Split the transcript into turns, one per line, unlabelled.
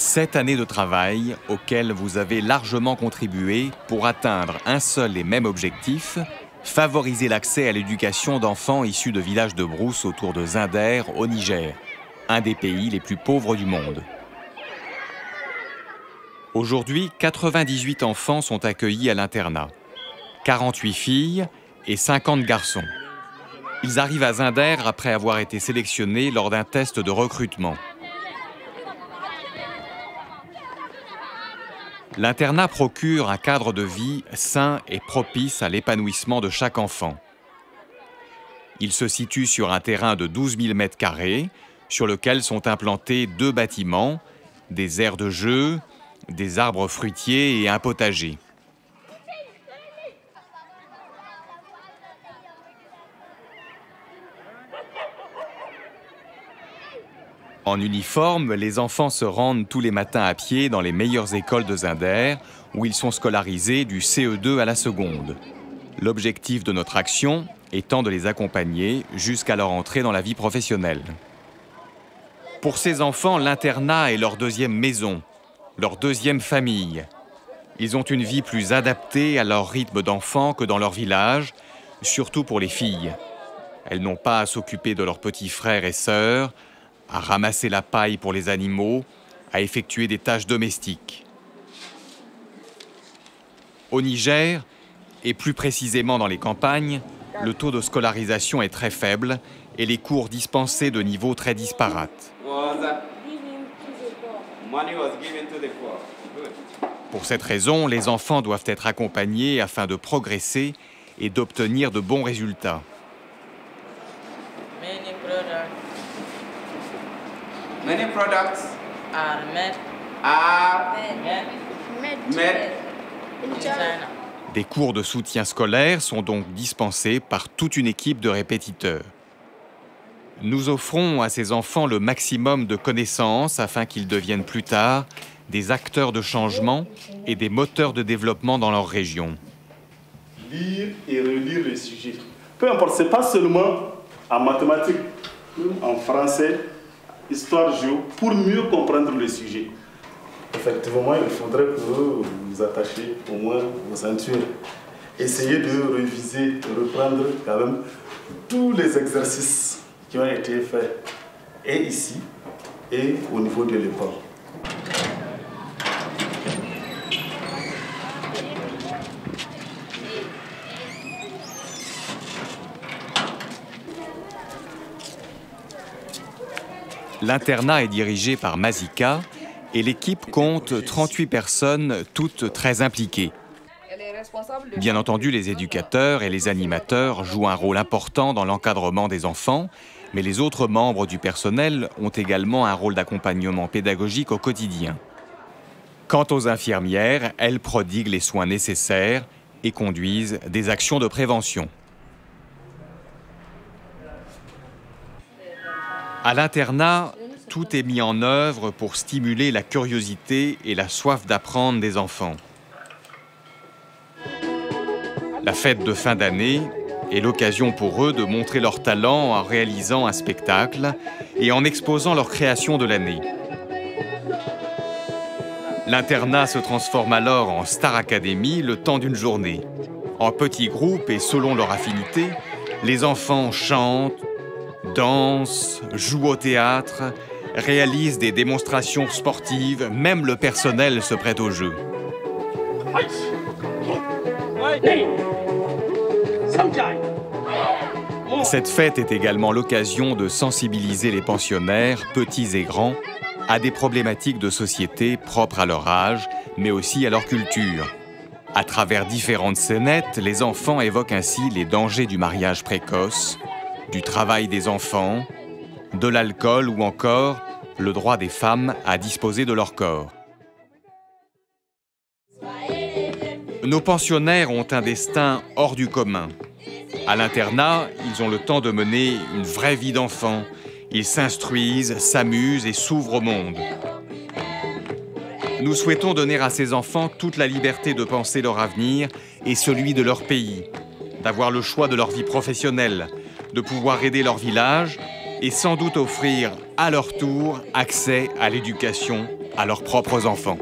7 années de travail auxquelles vous avez largement contribué pour atteindre un seul et même objectif, favoriser l'accès à l'éducation d'enfants issus de villages de brousse autour de Zinder, au Niger, un des pays les plus pauvres du monde. Aujourd'hui, 98 enfants sont accueillis à l'internat, 48 filles et 50 garçons. Ils arrivent à Zinder après avoir été sélectionnés lors d'un test de recrutement. L'internat procure un cadre de vie sain et propice à l'épanouissement de chaque enfant. Il se situe sur un terrain de 12 000 m², sur lequel sont implantés 2 bâtiments, des aires de jeu, des arbres fruitiers et un potager. En uniforme, les enfants se rendent tous les matins à pied dans les meilleures écoles de Zinder, où ils sont scolarisés du CE2 à la seconde. L'objectif de notre action étant de les accompagner jusqu'à leur entrée dans la vie professionnelle. Pour ces enfants, l'internat est leur deuxième maison, leur deuxième famille. Ils ont une vie plus adaptée à leur rythme d'enfant que dans leur village, surtout pour les filles. Elles n'ont pas à s'occuper de leurs petits frères et sœurs, à ramasser la paille pour les animaux, à effectuer des tâches domestiques. Au Niger, et plus précisément dans les campagnes, le taux de scolarisation est très faible et les cours dispensés de niveaux très disparates. Pour cette raison, les enfants doivent être accompagnés afin de progresser et d'obtenir de bons résultats.
Many products
are made
in China.
Des cours de soutien scolaire sont donc dispensés par toute une équipe de répétiteurs. Nous offrons à ces enfants le maximum de connaissances afin qu'ils deviennent plus tard des acteurs de changement et des moteurs de développement dans leur région.
Lire et relire les sujets. Peu importe, ce n'est pas seulement en mathématiques, en français, histoire géo, pour mieux comprendre le sujet. Effectivement, il faudrait que vous vous attachiez au moins vos ceintures. Essayez de réviser, de reprendre quand même tous les exercices qui ont été faits, et ici, et au niveau de l'école.
L'internat est dirigé par Mazika et l'équipe compte 38 personnes, toutes très impliquées. Bien entendu, les éducateurs et les animateurs jouent un rôle important dans l'encadrement des enfants, mais les autres membres du personnel ont également un rôle d'accompagnement pédagogique au quotidien. Quant aux infirmières, elles prodiguent les soins nécessaires et conduisent des actions de prévention. À l'internat, tout est mis en œuvre pour stimuler la curiosité et la soif d'apprendre des enfants. La fête de fin d'année est l'occasion pour eux de montrer leur talent en réalisant un spectacle et en exposant leur création de l'année. L'internat se transforme alors en Star Academy le temps d'une journée. En petits groupes et selon leur affinité, les enfants chantent, dansent, jouent au théâtre, réalisent des démonstrations sportives, même le personnel se prête au jeu. Cette fête est également l'occasion de sensibiliser les pensionnaires, petits et grands, à des problématiques de société propres à leur âge, mais aussi à leur culture. À travers différentes scénettes, les enfants évoquent ainsi les dangers du mariage précoce, du travail des enfants, de l'alcool ou encore le droit des femmes à disposer de leur corps. Nos pensionnaires ont un destin hors du commun. À l'internat, ils ont le temps de mener une vraie vie d'enfant. Ils s'instruisent, s'amusent et s'ouvrent au monde. Nous souhaitons donner à ces enfants toute la liberté de penser leur avenir et celui de leur pays, d'avoir le choix de leur vie professionnelle, de pouvoir aider leur village et sans doute offrir à leur tour accès à l'éducation à leurs propres enfants.